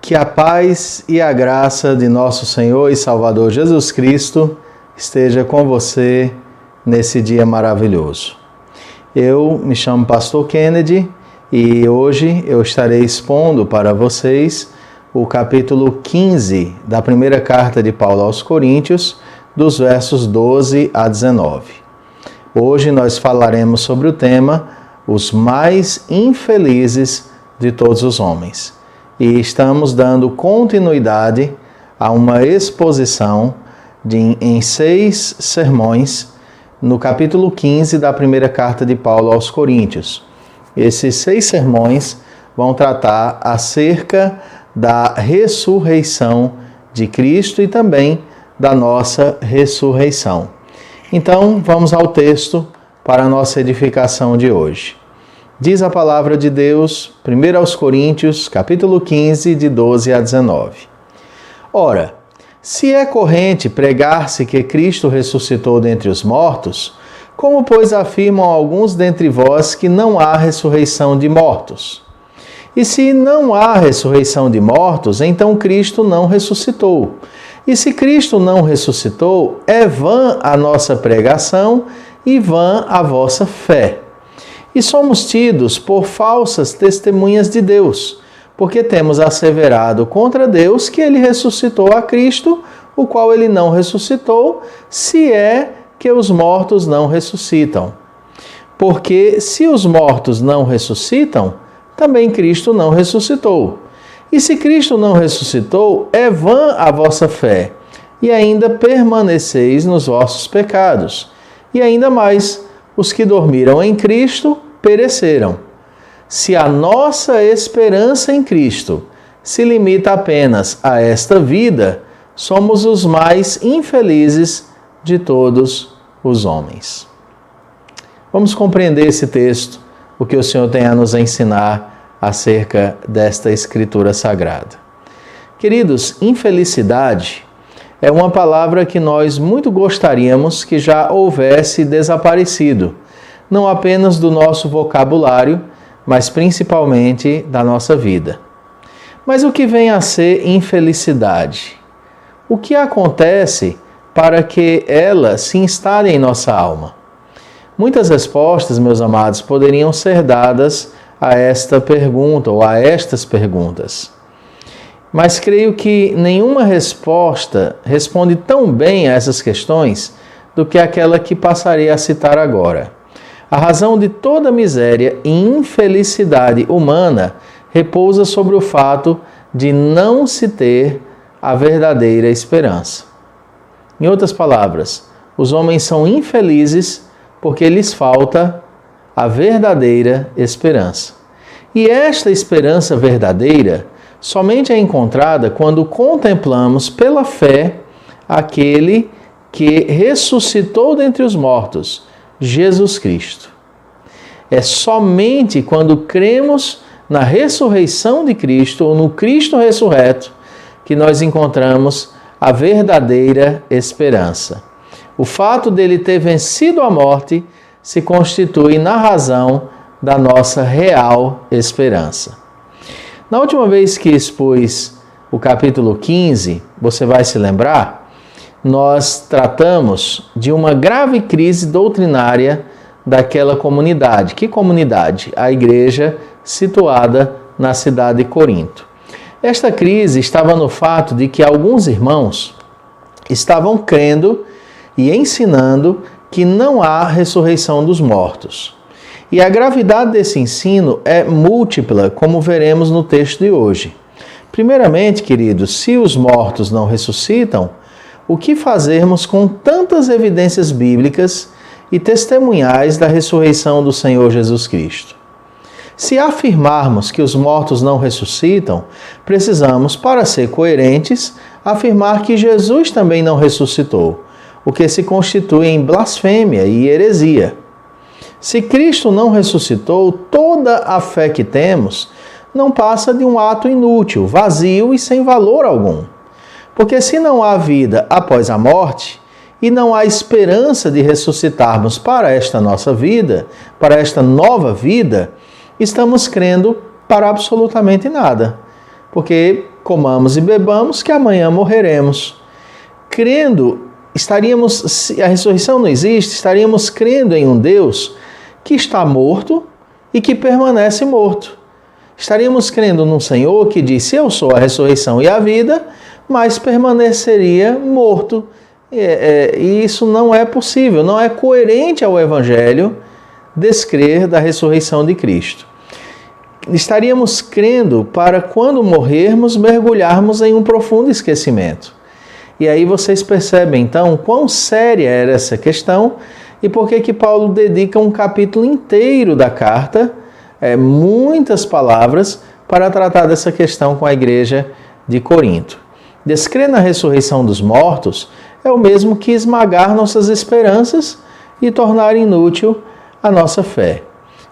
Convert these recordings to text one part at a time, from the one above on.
Que a paz e a graça de nosso Senhor e Salvador Jesus Cristo esteja com você nesse dia maravilhoso. Eu me chamo Pastor Kennedy e hoje eu estarei expondo para vocês o capítulo 15 da primeira carta de Paulo aos Coríntios, dos versos 12 a 19. Hoje nós falaremos sobre o tema Os mais infelizes de todos os homens. E estamos dando continuidade a uma exposição em 6 sermões no capítulo 15 da primeira carta de Paulo aos Coríntios. Esses 6 sermões vão tratar acerca da ressurreição de Cristo e também da nossa ressurreição. Então, vamos ao texto para a nossa edificação de hoje. Diz a palavra de Deus, 1 aos Coríntios, capítulo 15, de 12 a 19. Ora, se é corrente pregar-se que Cristo ressuscitou dentre os mortos, como, pois, afirmam alguns dentre vós que não há ressurreição de mortos? E se não há ressurreição de mortos, então Cristo não ressuscitou. E se Cristo não ressuscitou, é vã a nossa pregação e vã a vossa fé. E somos tidos por falsas testemunhas de Deus, porque temos asseverado contra Deus que ele ressuscitou a Cristo, o qual ele não ressuscitou, se é que os mortos não ressuscitam. Porque se os mortos não ressuscitam, também Cristo não ressuscitou. E se Cristo não ressuscitou, é vã a vossa fé, e ainda permaneceis nos vossos pecados. E ainda mais, os que dormiram em Cristo pereceram. Se a nossa esperança em Cristo se limita apenas a esta vida, somos os mais infelizes de todos os homens. Vamos compreender esse texto, o que o Senhor tem a nos ensinar acerca desta Escritura Sagrada. Queridos, infelicidade é uma palavra que nós muito gostaríamos que já houvesse desaparecido, não apenas do nosso vocabulário, mas principalmente da nossa vida. Mas o que vem a ser infelicidade? O que acontece para que ela se instale em nossa alma? Muitas respostas, meus amados, poderiam ser dadas a esta pergunta ou a estas perguntas. Mas creio que nenhuma resposta responde tão bem a essas questões do que aquela que passarei a citar agora. A razão de toda miséria e infelicidade humana repousa sobre o fato de não se ter a verdadeira esperança. Em outras palavras, os homens são infelizes porque lhes falta a verdadeira esperança. E esta esperança verdadeira somente é encontrada quando contemplamos pela fé aquele que ressuscitou dentre os mortos, Jesus Cristo. É somente quando cremos na ressurreição de Cristo, ou no Cristo ressurreto, que nós encontramos a verdadeira esperança. O fato dele ter vencido a morte se constitui na razão da nossa real esperança. Na última vez que expus o capítulo 15, você vai se lembrar, nós tratamos de uma grave crise doutrinária daquela comunidade. Que comunidade? A igreja situada na cidade de Corinto. Esta crise estava no fato de que alguns irmãos estavam crendo e ensinando que não há ressurreição dos mortos. E a gravidade desse ensino é múltipla, como veremos no texto de hoje. Primeiramente, queridos, se os mortos não ressuscitam, o que fazermos com tantas evidências bíblicas e testemunhais da ressurreição do Senhor Jesus Cristo? Se afirmarmos que os mortos não ressuscitam, precisamos, para ser coerentes, afirmar que Jesus também não ressuscitou, o que se constitui em blasfêmia e heresia. Se Cristo não ressuscitou, toda a fé que temos não passa de um ato inútil, vazio e sem valor algum. Porque se não há vida após a morte, e não há esperança de ressuscitarmos para esta nossa vida, para esta nova vida, estamos crendo para absolutamente nada. Porque comamos e bebamos, que amanhã morreremos. Crendo, se a ressurreição não existe, estaríamos crendo em um Deus que está morto e que permanece morto. Estaríamos crendo num Senhor que disse: eu sou a ressurreição e a vida, mas permaneceria morto. E isso não é possível, não é coerente ao Evangelho descrer da ressurreição de Cristo. Estaríamos crendo para, quando morrermos, mergulharmos em um profundo esquecimento. E aí vocês percebem, então, quão séria era essa questão e por que Paulo dedica um capítulo inteiro da carta, muitas palavras, para tratar dessa questão com a igreja de Corinto. Descrer na ressurreição dos mortos é o mesmo que esmagar nossas esperanças e tornar inútil a nossa fé.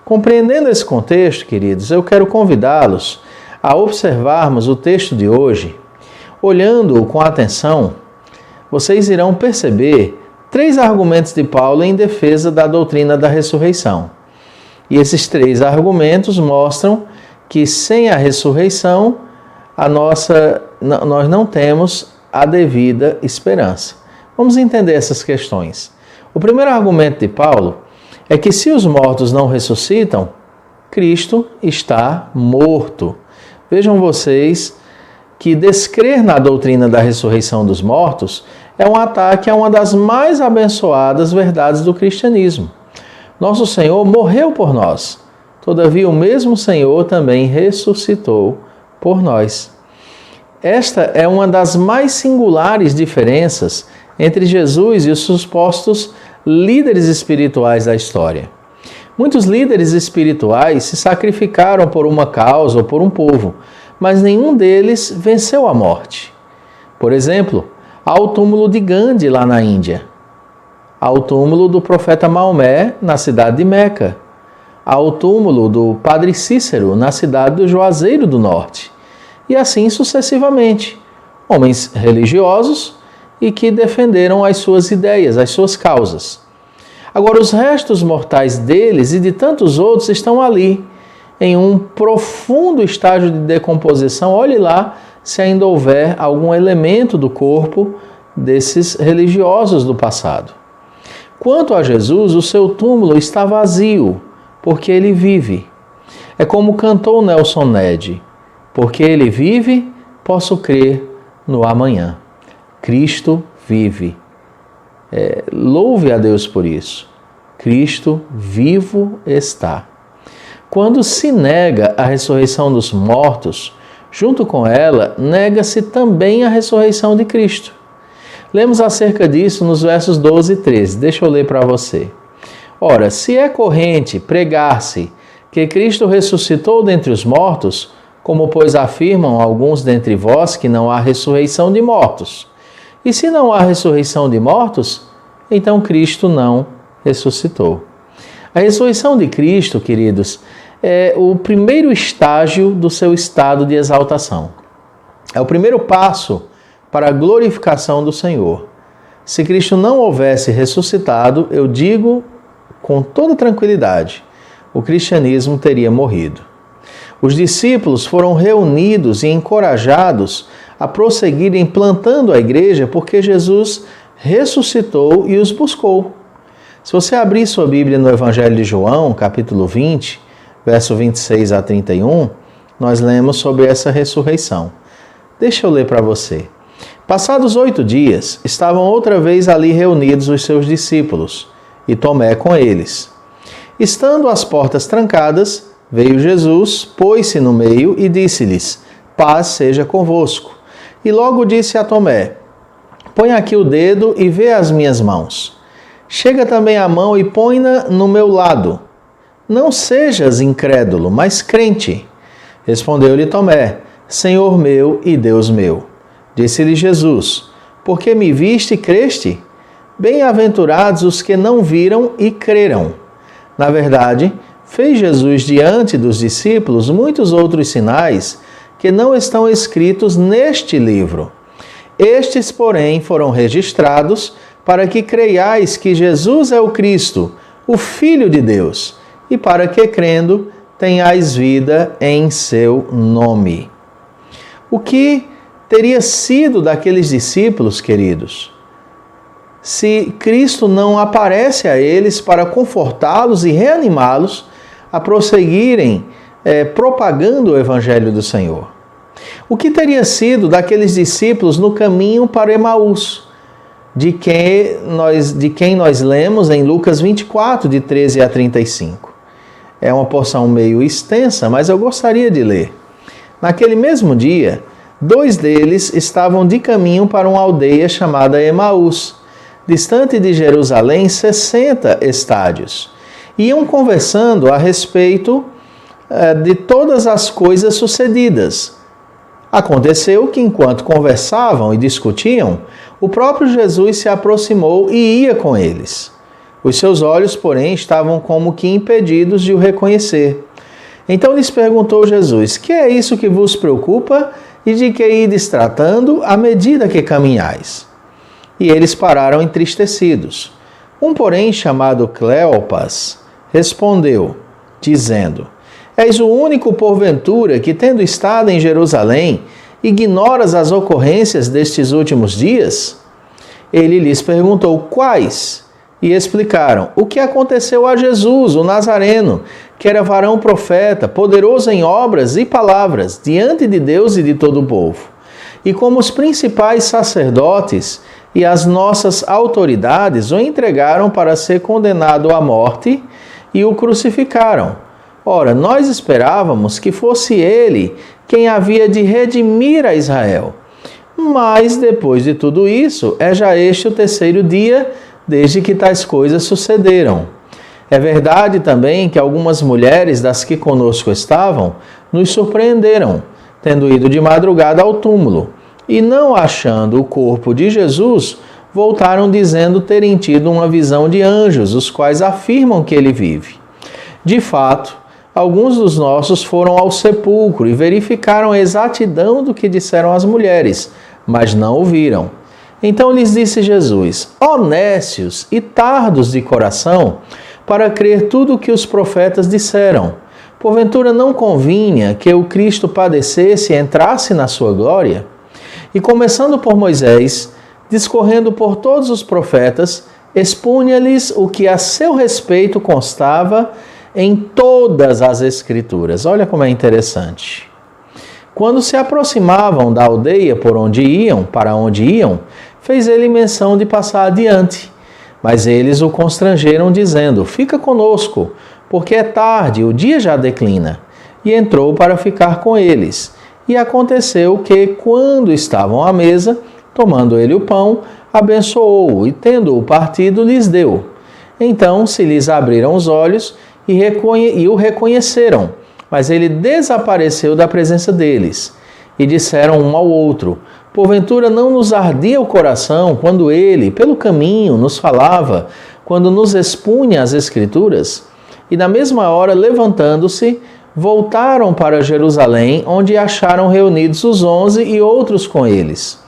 Compreendendo esse contexto, queridos, eu quero convidá-los a observarmos o texto de hoje. Olhando-o com atenção, vocês irão perceber 3 argumentos de Paulo em defesa da doutrina da ressurreição. E esses 3 argumentos mostram que sem a ressurreição, nós não temos a devida esperança. Vamos entender essas questões. O primeiro argumento de Paulo é que se os mortos não ressuscitam, Cristo está morto. Vejam vocês que descrer na doutrina da ressurreição dos mortos é um ataque a uma das mais abençoadas verdades do cristianismo. Nosso Senhor morreu por nós, todavia o mesmo Senhor também ressuscitou por nós. Esta é uma das mais singulares diferenças entre Jesus e os supostos líderes espirituais da história. Muitos líderes espirituais se sacrificaram por uma causa ou por um povo, mas nenhum deles venceu a morte. Por exemplo, há o túmulo de Gandhi lá na Índia, há o túmulo do profeta Maomé na cidade de Meca, há o túmulo do padre Cícero na cidade do Juazeiro do Norte, e assim sucessivamente. Homens religiosos e que defenderam as suas ideias, as suas causas. Agora, os restos mortais deles e de tantos outros estão ali, em um profundo estágio de decomposição. Olhe lá se ainda houver algum elemento do corpo desses religiosos do passado. Quanto a Jesus, o seu túmulo está vazio, porque ele vive. É como cantou Nelson Ned: porque ele vive, posso crer no amanhã. Cristo vive. Louve a Deus por isso. Cristo vivo está. Quando se nega a ressurreição dos mortos, junto com ela, nega-se também a ressurreição de Cristo. Lemos acerca disso nos versos 12 e 13. Deixa eu ler para você. Ora, se é corrente pregar-se que Cristo ressuscitou dentre os mortos, como pois afirmam alguns dentre vós que não há ressurreição de mortos. E se não há ressurreição de mortos, então Cristo não ressuscitou. A ressurreição de Cristo, queridos, é o primeiro estágio do seu estado de exaltação. É o primeiro passo para a glorificação do Senhor. Se Cristo não houvesse ressuscitado, eu digo com toda tranquilidade, o cristianismo teria morrido. Os discípulos foram reunidos e encorajados a prosseguirem plantando a igreja porque Jesus ressuscitou e os buscou. Se você abrir sua Bíblia no Evangelho de João, capítulo 20, verso 26 a 31, nós lemos sobre essa ressurreição. Deixa eu ler para você. Passados 8 dias, estavam outra vez ali reunidos os seus discípulos, e Tomé com eles. Estando as portas trancadas, veio Jesus, pôs-se no meio e disse-lhes: paz seja convosco. E logo disse a Tomé: põe aqui o dedo e vê as minhas mãos. Chega também a mão e põe-na no meu lado. Não sejas incrédulo, mas crente. Respondeu-lhe Tomé: Senhor meu e Deus meu. Disse-lhe Jesus: porque me viste e creste? Bem-aventurados os que não viram e creram. Na verdade, fez Jesus diante dos discípulos muitos outros sinais que não estão escritos neste livro. Estes, porém, foram registrados para que creiais que Jesus é o Cristo, o Filho de Deus, e para que, crendo, tenhais vida em seu nome. O que teria sido daqueles discípulos, queridos, se Cristo não aparece a eles para confortá-los e reanimá-los a prosseguirem propagando o Evangelho do Senhor? O que teria sido daqueles discípulos no caminho para Emaús, de quem nós lemos em Lucas 24, de 13 a 35? É uma porção meio extensa, mas eu gostaria de ler. Naquele mesmo dia, 2 deles estavam de caminho para uma aldeia chamada Emaús, distante de Jerusalém 60 estádios. Iam conversando a respeito de todas as coisas sucedidas. Aconteceu que, enquanto conversavam e discutiam, o próprio Jesus se aproximou e ia com eles. Os seus olhos, porém, estavam como que impedidos de o reconhecer. Então lhes perguntou Jesus: que é isso que vos preocupa e de que ides tratando à medida que caminhais? E eles pararam entristecidos. Um, porém, chamado Cleopas, respondeu, dizendo: és o único, porventura, que, tendo estado em Jerusalém, ignoras as ocorrências destes últimos dias? Ele lhes perguntou: quais? E explicaram o que aconteceu a Jesus, o Nazareno, que era varão profeta, poderoso em obras e palavras, diante de Deus e de todo o povo. E como os principais sacerdotes e as nossas autoridades o entregaram para ser condenado à morte e o crucificaram. Ora, nós esperávamos que fosse ele quem havia de redimir a Israel. Mas, depois de tudo isso, é já este o 3º dia desde que tais coisas sucederam. É verdade também que algumas mulheres das que conosco estavam nos surpreenderam, tendo ido de madrugada ao túmulo, e não achando o corpo de Jesus, voltaram dizendo terem tido uma visão de anjos, os quais afirmam que ele vive. De fato, alguns dos nossos foram ao sepulcro e verificaram a exatidão do que disseram as mulheres, mas não o viram. Então lhes disse Jesus: ó nécios e tardos de coração, para crer tudo o que os profetas disseram. Porventura não convinha que o Cristo padecesse e entrasse na sua glória? E começando por Moisés, discorrendo por todos os profetas, expunha-lhes o que a seu respeito constava em todas as Escrituras. Olha como é interessante. Quando se aproximavam da aldeia para onde iam, fez ele menção de passar adiante. Mas eles o constrangeram, dizendo: fica conosco, porque é tarde, o dia já declina. E entrou para ficar com eles. E aconteceu que, quando estavam à mesa, tomando ele o pão, abençoou-o e, tendo-o partido, lhes deu. Então se lhes abriram os olhos e o reconheceram, mas ele desapareceu da presença deles. E disseram um ao outro: porventura não nos ardia o coração quando ele, pelo caminho, nos falava, quando nos expunha as Escrituras? E na mesma hora, levantando-se, voltaram para Jerusalém, onde acharam reunidos os 11 e outros com eles,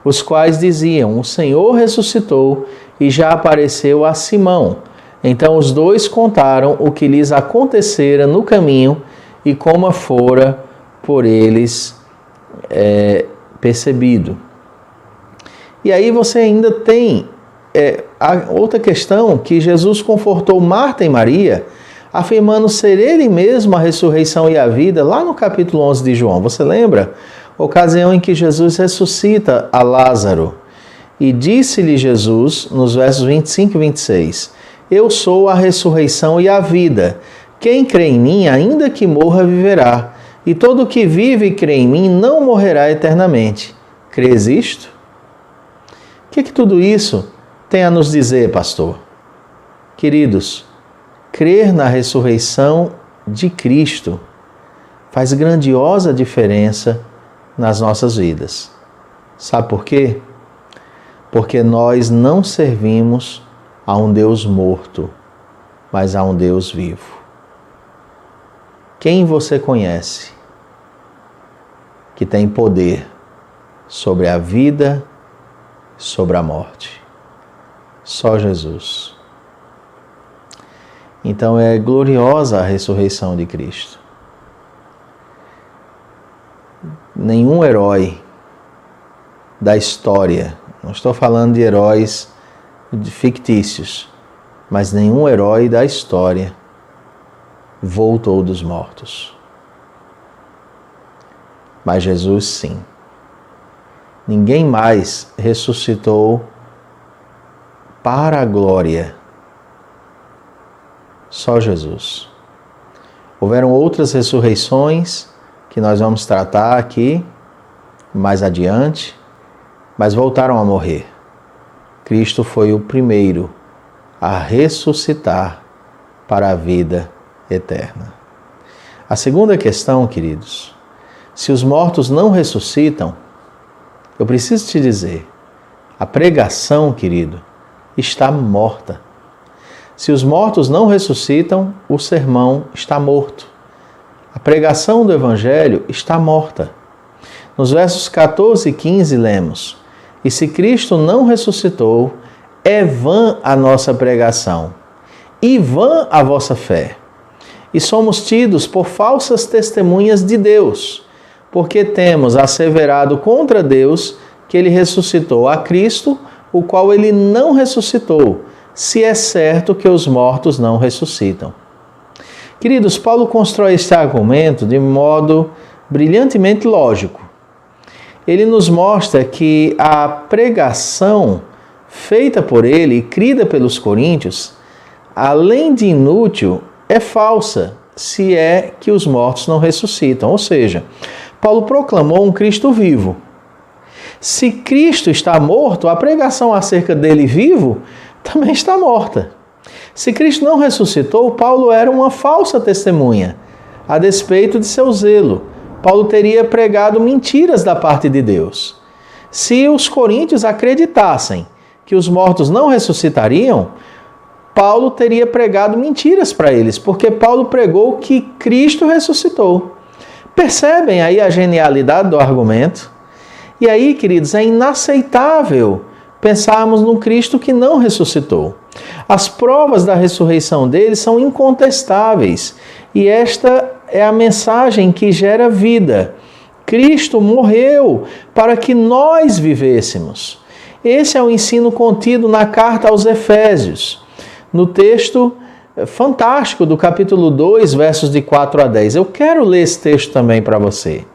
os quais diziam: o Senhor ressuscitou e já apareceu a Simão. Então os 2 contaram o que lhes acontecera no caminho e como fora por eles percebido. E aí você ainda tem a outra questão, que Jesus confortou Marta e Maria, afirmando ser ele mesmo a ressurreição e a vida, lá no capítulo 11 de João. Você lembra? Ocasião em que Jesus ressuscita a Lázaro. E disse-lhe Jesus, nos versos 25 e 26, eu sou a ressurreição e a vida. Quem crê em mim, ainda que morra, viverá. E todo que vive e crê em mim não morrerá eternamente. Crês isto? O que tudo isso tem a nos dizer, pastor? Queridos, crer na ressurreição de Cristo faz grandiosa diferença nas nossas vidas. Sabe por quê? Porque nós não servimos a um Deus morto, mas a um Deus vivo. Quem você conhece que tem poder sobre a vida, sobre a morte? Só Jesus. Então é gloriosa a ressurreição de Cristo. nenhum herói da história, não estou falando de heróis fictícios, mas nenhum herói da história voltou dos mortos. Mas Jesus sim. Ninguém mais ressuscitou para a glória. Só Jesus. Houveram outras ressurreições que nós vamos tratar aqui mais adiante, mas voltaram a morrer. Cristo foi o primeiro a ressuscitar para a vida eterna. A segunda questão, queridos, se os mortos não ressuscitam, eu preciso te dizer, a pregação, querido, está morta. Se os mortos não ressuscitam, o sermão está morto. A pregação do Evangelho está morta. Nos versos 14 e 15 lemos: E se Cristo não ressuscitou, é vã a nossa pregação, e vã a vossa fé. E somos tidos por falsas testemunhas de Deus, porque temos asseverado contra Deus que ele ressuscitou a Cristo, o qual ele não ressuscitou, se é certo que os mortos não ressuscitam. Queridos, Paulo constrói este argumento de modo brilhantemente lógico. Ele nos mostra que a pregação feita por ele e crida pelos coríntios, além de inútil, é falsa, se é que os mortos não ressuscitam. Ou seja, Paulo proclamou um Cristo vivo. Se Cristo está morto, a pregação acerca dele vivo também está morta. Se Cristo não ressuscitou, Paulo era uma falsa testemunha, a despeito de seu zelo. Paulo teria pregado mentiras da parte de Deus. Se os coríntios acreditassem que os mortos não ressuscitariam, Paulo teria pregado mentiras para eles, porque Paulo pregou que Cristo ressuscitou. Percebem aí a genialidade do argumento? E aí, queridos, é inaceitável pensarmos num Cristo que não ressuscitou. As provas da ressurreição dele são incontestáveis, e esta é a mensagem que gera vida. Cristo morreu para que nós vivêssemos. Esse é o ensino contido na carta aos Efésios, no texto fantástico do capítulo 2, versos de 4 a 10. Eu quero ler esse texto também para você.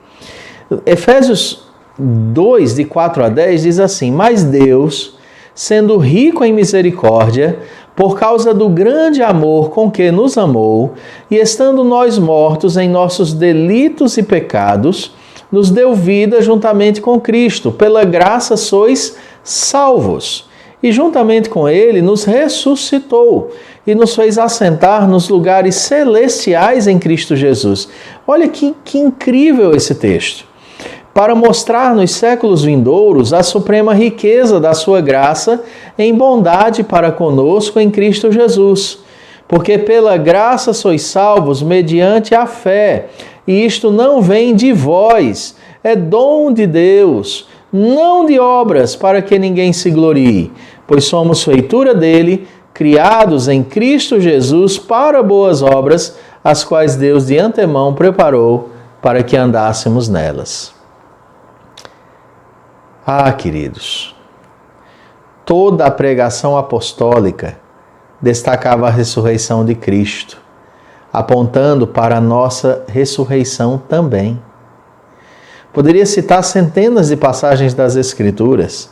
Efésios 2, de 4 a 10, diz assim: Mas Deus, sendo rico em misericórdia, por causa do grande amor com que nos amou, e estando nós mortos em nossos delitos e pecados, nos deu vida juntamente com Cristo. Pela graça sois salvos. E juntamente com Ele nos ressuscitou e nos fez assentar nos lugares celestiais em Cristo Jesus. Olha que incrível esse texto. Para mostrar nos séculos vindouros a suprema riqueza da sua graça em bondade para conosco em Cristo Jesus. Porque pela graça sois salvos mediante a fé, e isto não vem de vós, é dom de Deus, não de obras, para que ninguém se glorie, pois somos feitura dele, criados em Cristo Jesus para boas obras, as quais Deus de antemão preparou para que andássemos nelas. Ah, queridos, toda a pregação apostólica destacava a ressurreição de Cristo, apontando para a nossa ressurreição também. Poderia citar centenas de passagens das Escrituras,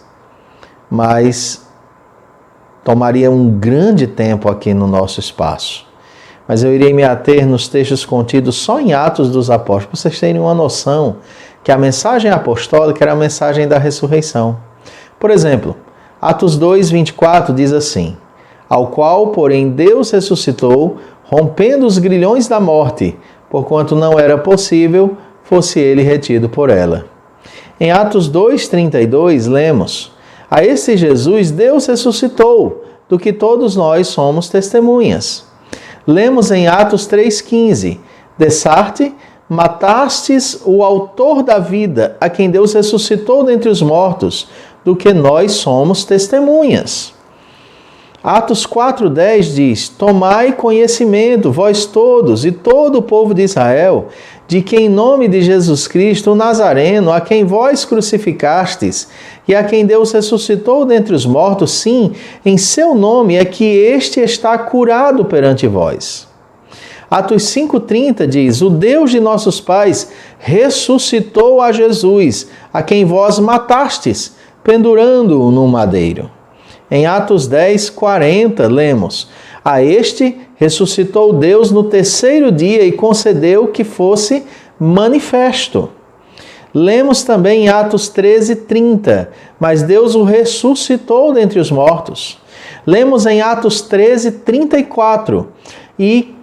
mas tomaria um grande tempo aqui no nosso espaço. Mas eu irei me ater nos textos contidos só em Atos dos Apóstolos, para vocês terem uma noção que a mensagem apostólica era a mensagem da ressurreição. Por exemplo, Atos 2, 24 diz assim: Ao qual, porém, Deus ressuscitou, rompendo os grilhões da morte, porquanto não era possível fosse ele retido por ela. Em Atos 2, 32, lemos: A esse Jesus Deus ressuscitou, do que todos nós somos testemunhas. Lemos em Atos 3,15: Dessarte, matastes o autor da vida, a quem Deus ressuscitou dentre os mortos, do que nós somos testemunhas. Atos 4,10 diz: tomai conhecimento, vós todos e todo o povo de Israel, de que em nome de Jesus Cristo, o Nazareno, a quem vós crucificastes, e a quem Deus ressuscitou dentre os mortos, sim, em seu nome é que este está curado perante vós. Atos 5,30 diz: o Deus de nossos pais ressuscitou a Jesus, a quem vós matastes, pendurando-o no madeiro. Em Atos 10:40 lemos: a este ressuscitou Deus no terceiro dia e concedeu que fosse manifesto. Lemos também em Atos 13:30: mas Deus o ressuscitou dentre os mortos. Lemos em Atos 13:34: e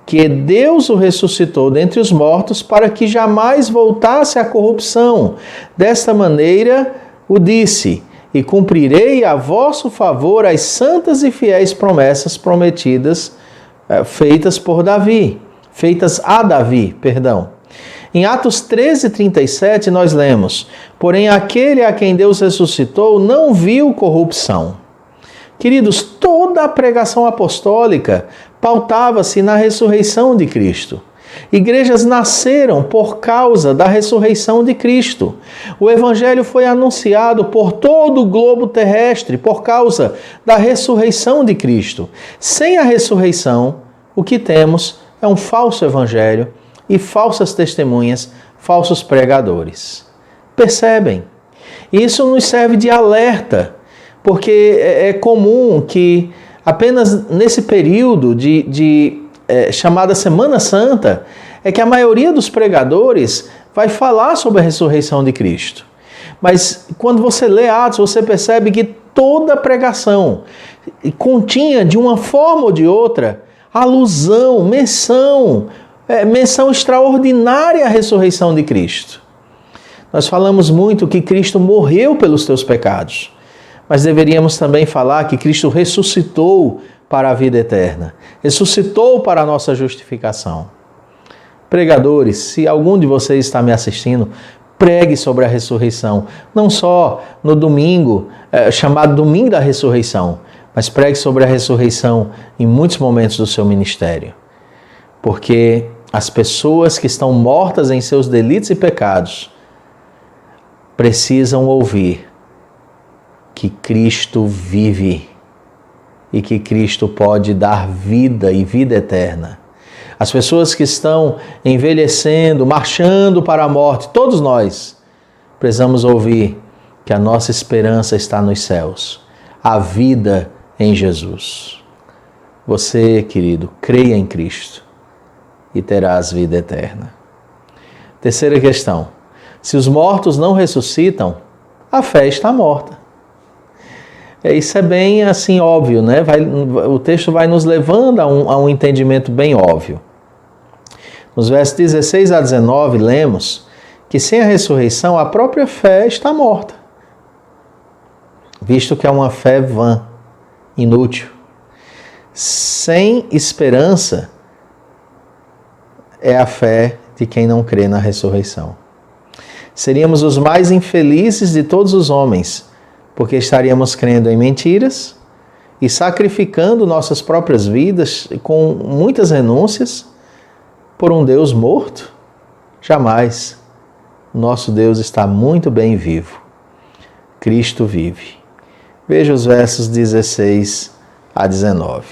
que Deus o ressuscitou dentre os mortos para que jamais voltasse à corrupção. Desta maneira o disse: e cumprirei a vosso favor as santas e fiéis promessas feitas a Davi. Em Atos 13:37 nós lemos: porém aquele a quem Deus ressuscitou não viu corrupção. Queridos, toda a pregação apostólica pautava-se na ressurreição de Cristo. Igrejas nasceram por causa da ressurreição de Cristo. O Evangelho foi anunciado por todo o globo terrestre por causa da ressurreição de Cristo. Sem a ressurreição, o que temos é um falso Evangelho e falsas testemunhas, falsos pregadores. Percebem? Isso nos serve de alerta, porque é comum que apenas nesse período chamada Semana Santa, é que a maioria dos pregadores vai falar sobre a ressurreição de Cristo. Mas quando você lê Atos, você percebe que toda a pregação continha, de uma forma ou de outra, alusão, menção extraordinária à ressurreição de Cristo. Nós falamos muito que Cristo morreu pelos teus pecados, mas deveríamos também falar que Cristo ressuscitou para a vida eterna. Ressuscitou para a nossa justificação. Pregadores, se algum de vocês está me assistindo, pregue sobre a ressurreição. Não só no domingo, chamado Domingo da Ressurreição, mas pregue sobre a ressurreição em muitos momentos do seu ministério. Porque as pessoas que estão mortas em seus delitos e pecados precisam ouvir que Cristo vive e que Cristo pode dar vida e vida eterna. As pessoas que estão envelhecendo, marchando para a morte, todos nós precisamos ouvir que a nossa esperança está nos céus, a vida em Jesus. Você, querido, creia em Cristo e terás vida eterna. Terceira questão: se os mortos não ressuscitam, a fé está morta. Isso é bem assim óbvio, né? O texto vai nos levando a um entendimento bem óbvio. Nos versos 16 a 19 lemos que sem a ressurreição a própria fé está morta, visto que é uma fé vã, inútil. Sem esperança é a fé de quem não crê na ressurreição. Seríamos os mais infelizes de todos os homens, porque estaríamos crendo em mentiras e sacrificando nossas próprias vidas com muitas renúncias por um Deus morto? Jamais. Nosso Deus está muito bem vivo. Cristo vive. Veja os versos 16 a 19.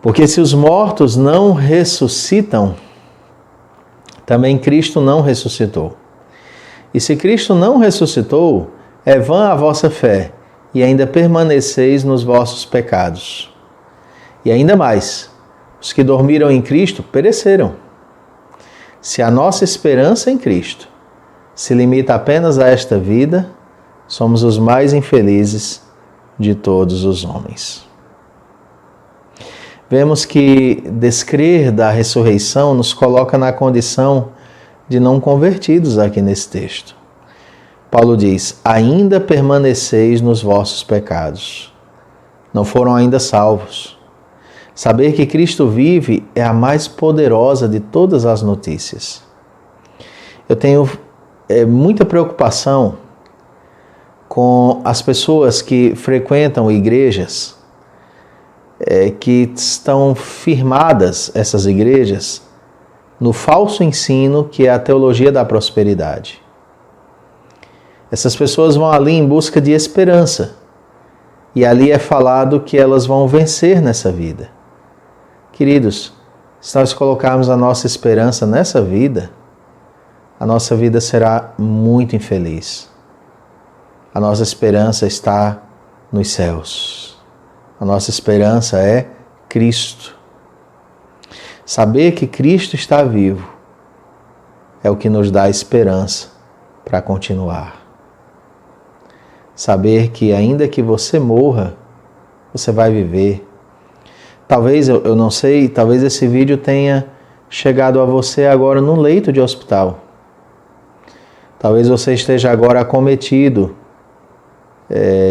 Porque se os mortos não ressuscitam, também Cristo não ressuscitou. E se Cristo não ressuscitou, é vã a vossa fé, e ainda permaneceis nos vossos pecados. E ainda mais, os que dormiram em Cristo pereceram. Se a nossa esperança em Cristo se limita apenas a esta vida, somos os mais infelizes de todos os homens. Vemos que descrer da ressurreição nos coloca na condição de não convertidos aqui nesse texto. Paulo diz: ainda permaneceis nos vossos pecados. Não foram ainda salvos. Saber que Cristo vive é a mais poderosa de todas as notícias. Eu tenho muita preocupação com as pessoas que frequentam igrejas, que estão firmadas, essas igrejas, no falso ensino que é a teologia da prosperidade. Essas pessoas vão ali em busca de esperança, e ali é falado que elas vão vencer nessa vida. Queridos, se nós colocarmos a nossa esperança nessa vida, a nossa vida será muito infeliz. A nossa esperança está nos céus. A nossa esperança é Cristo. Saber que Cristo está vivo é o que nos dá esperança para continuar. Saber que ainda que você morra, você vai viver. Talvez, eu não sei, talvez esse vídeo tenha chegado a você agora no leito de hospital. Talvez você esteja agora acometido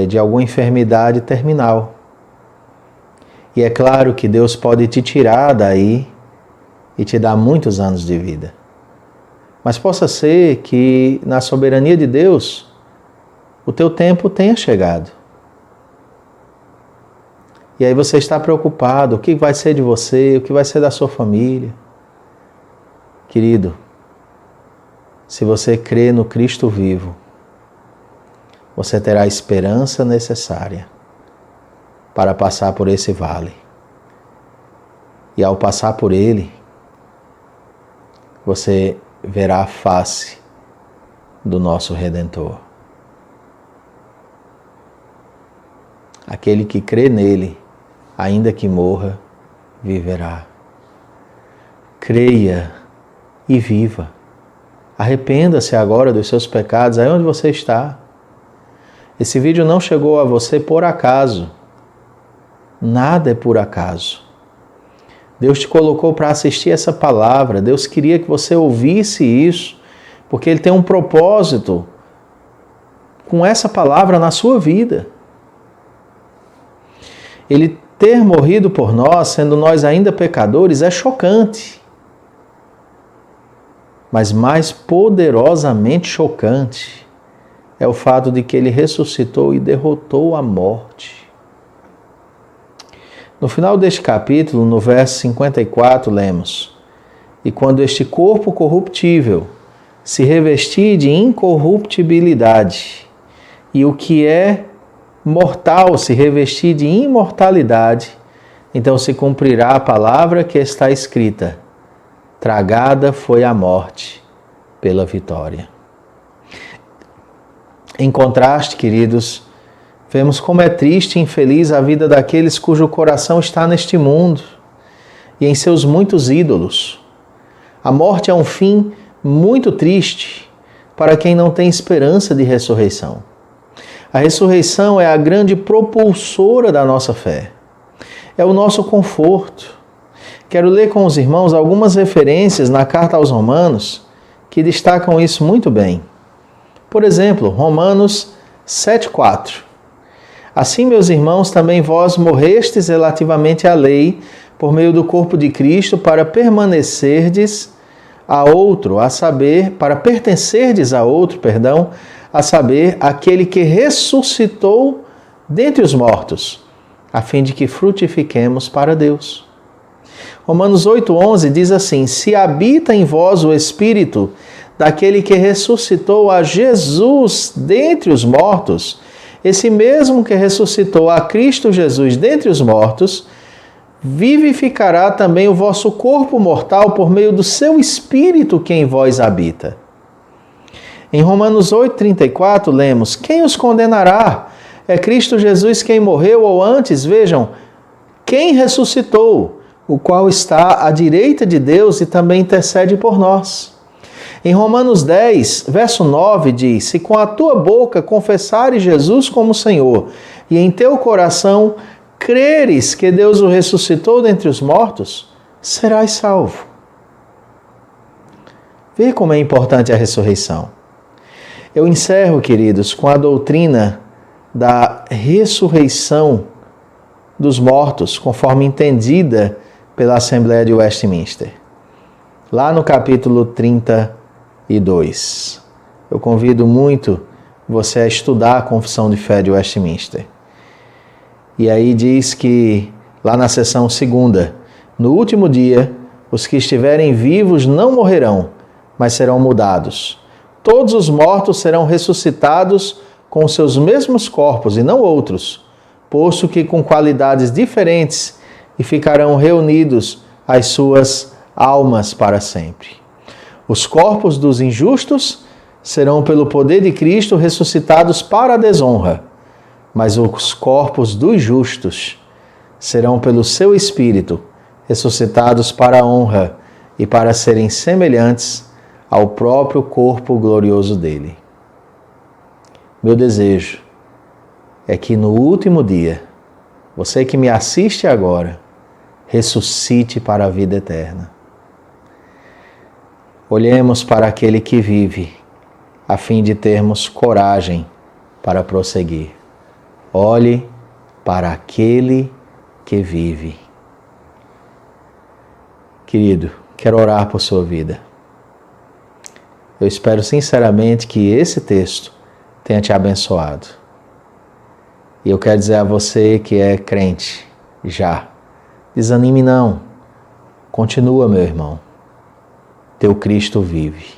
de alguma enfermidade terminal. E é claro que Deus pode te tirar daí e te dar muitos anos de vida. Mas possa ser que na soberania de Deus o teu tempo tenha chegado. E aí você está preocupado, o que vai ser de você, o que vai ser da sua família. Querido, se você crê no Cristo vivo, você terá a esperança necessária para passar por esse vale. E ao passar por ele, você verá a face do nosso Redentor. Aquele que crê nele, ainda que morra, viverá. Creia e viva. Arrependa-se agora dos seus pecados, aí onde você está. Esse vídeo não chegou a você por acaso. Nada é por acaso. Deus te colocou para assistir essa palavra. Deus queria que você ouvisse isso, porque Ele tem um propósito com essa palavra na sua vida. Ele ter morrido por nós, sendo nós ainda pecadores, é chocante. Mas mais poderosamente chocante é o fato de que Ele ressuscitou e derrotou a morte. No final deste capítulo, no verso 54, lemos: E quando este corpo corruptível se revestir de incorruptibilidade, e o que é mortal se revestir de imortalidade, então se cumprirá a palavra que está escrita: tragada foi a morte pela vitória. Em contraste, queridos, vemos como é triste e infeliz a vida daqueles cujo coração está neste mundo e em seus muitos ídolos. A morte é um fim muito triste para quem não tem esperança de ressurreição. A ressurreição é a grande propulsora da nossa fé. É o nosso conforto. Quero ler com os irmãos algumas referências na carta aos Romanos que destacam isso muito bem. Por exemplo, Romanos 7,4. Assim, meus irmãos, também vós morrestes relativamente à lei, por meio do corpo de Cristo, para pertencerdes a outro, a saber, aquele que ressuscitou dentre os mortos, a fim de que frutifiquemos para Deus. Romanos 8,11 diz assim: Se habita em vós o Espírito daquele que ressuscitou a Jesus dentre os mortos, esse mesmo que ressuscitou a Cristo Jesus dentre os mortos, vivificará também o vosso corpo mortal por meio do seu Espírito que em vós habita. Em Romanos 8,34 lemos: Quem os condenará? É Cristo Jesus quem morreu, ou antes, vejam, quem ressuscitou, o qual está à direita de Deus e também intercede por nós. Em Romanos 10, verso 9 diz: Se com a tua boca confessares Jesus como Senhor e em teu coração creres que Deus o ressuscitou dentre os mortos, serás salvo. Vê como é importante a ressurreição. Eu encerro, queridos, com a doutrina da ressurreição dos mortos, conforme entendida pela Assembleia de Westminster. Lá no capítulo 32. Eu convido muito você a estudar a Confissão de Fé de Westminster. E aí diz que, lá na seção 2ª, no último dia, os que estiverem vivos não morrerão, mas serão mudados. Todos os mortos serão ressuscitados com os seus mesmos corpos e não outros, posto que com qualidades diferentes, e ficarão reunidos as suas almas para sempre. Os corpos dos injustos serão pelo poder de Cristo ressuscitados para a desonra, mas os corpos dos justos serão pelo seu Espírito ressuscitados para a honra e para serem semelhantes ao próprio corpo glorioso dele. Meu desejo é que no último dia, você que me assiste agora, ressuscite para a vida eterna. Olhemos para aquele que vive, a fim de termos coragem para prosseguir. Olhe para aquele que vive. Querido, quero orar por sua vida. Eu espero sinceramente que esse texto tenha te abençoado. E eu quero dizer a você que é crente, já. Desanime não. Continua, meu irmão. Teu Cristo vive.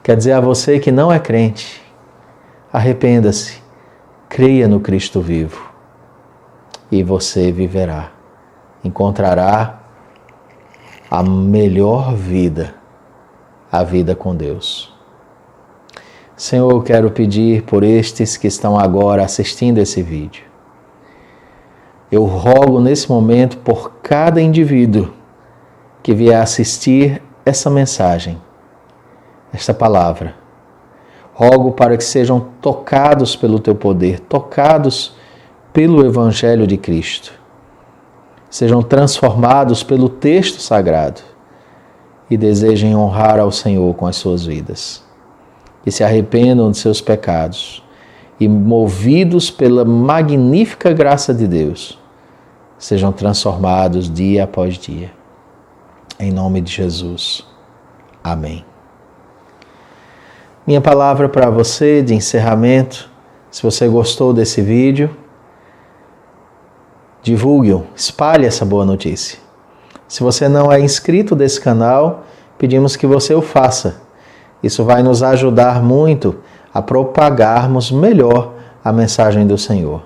Quer dizer a você que não é crente, arrependa-se, creia no Cristo vivo e você viverá. Encontrará a melhor vida, a vida com Deus. Senhor, eu quero pedir por estes que estão agora assistindo esse vídeo. Eu rogo nesse momento por cada indivíduo que vier assistir essa mensagem, esta palavra. Rogo para que sejam tocados pelo teu poder, tocados pelo Evangelho de Cristo. Sejam transformados pelo texto sagrado e desejem honrar ao Senhor com as suas vidas. Que se arrependam de seus pecados e, movidos pela magnífica graça de Deus, sejam transformados dia após dia. Em nome de Jesus. Amém. Minha palavra para você de encerramento, se você gostou desse vídeo, divulgue-o, espalhe essa boa notícia. Se você não é inscrito desse canal, pedimos que você o faça. Isso vai nos ajudar muito a propagarmos melhor a mensagem do Senhor.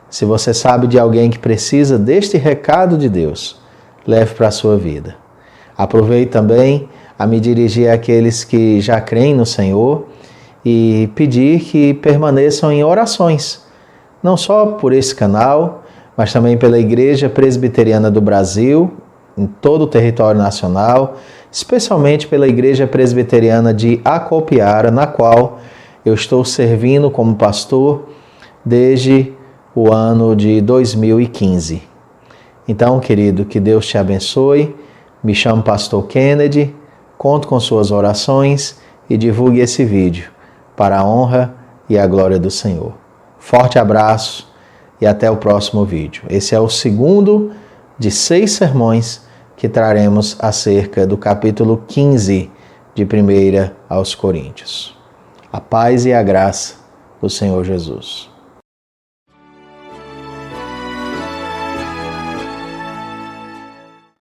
Se você sabe de alguém que precisa deste recado de Deus, leve para a sua vida. Aproveite também a me dirigir àqueles que já creem no Senhor e pedir que permaneçam em orações, não só por esse canal, mas também pela Igreja Presbiteriana do Brasil, em todo o território nacional, especialmente pela Igreja Presbiteriana de Acopiara, na qual eu estou servindo como pastor desde o ano de 2015. Então, querido, que Deus te abençoe. Me chamo Pastor Kennedy, conto com suas orações e divulgue esse vídeo para a honra e a glória do Senhor. Forte abraço e até o próximo vídeo. Esse é o segundo de 6 sermões que traremos acerca do capítulo 15 de 1 aos Coríntios. A paz e a graça do Senhor Jesus.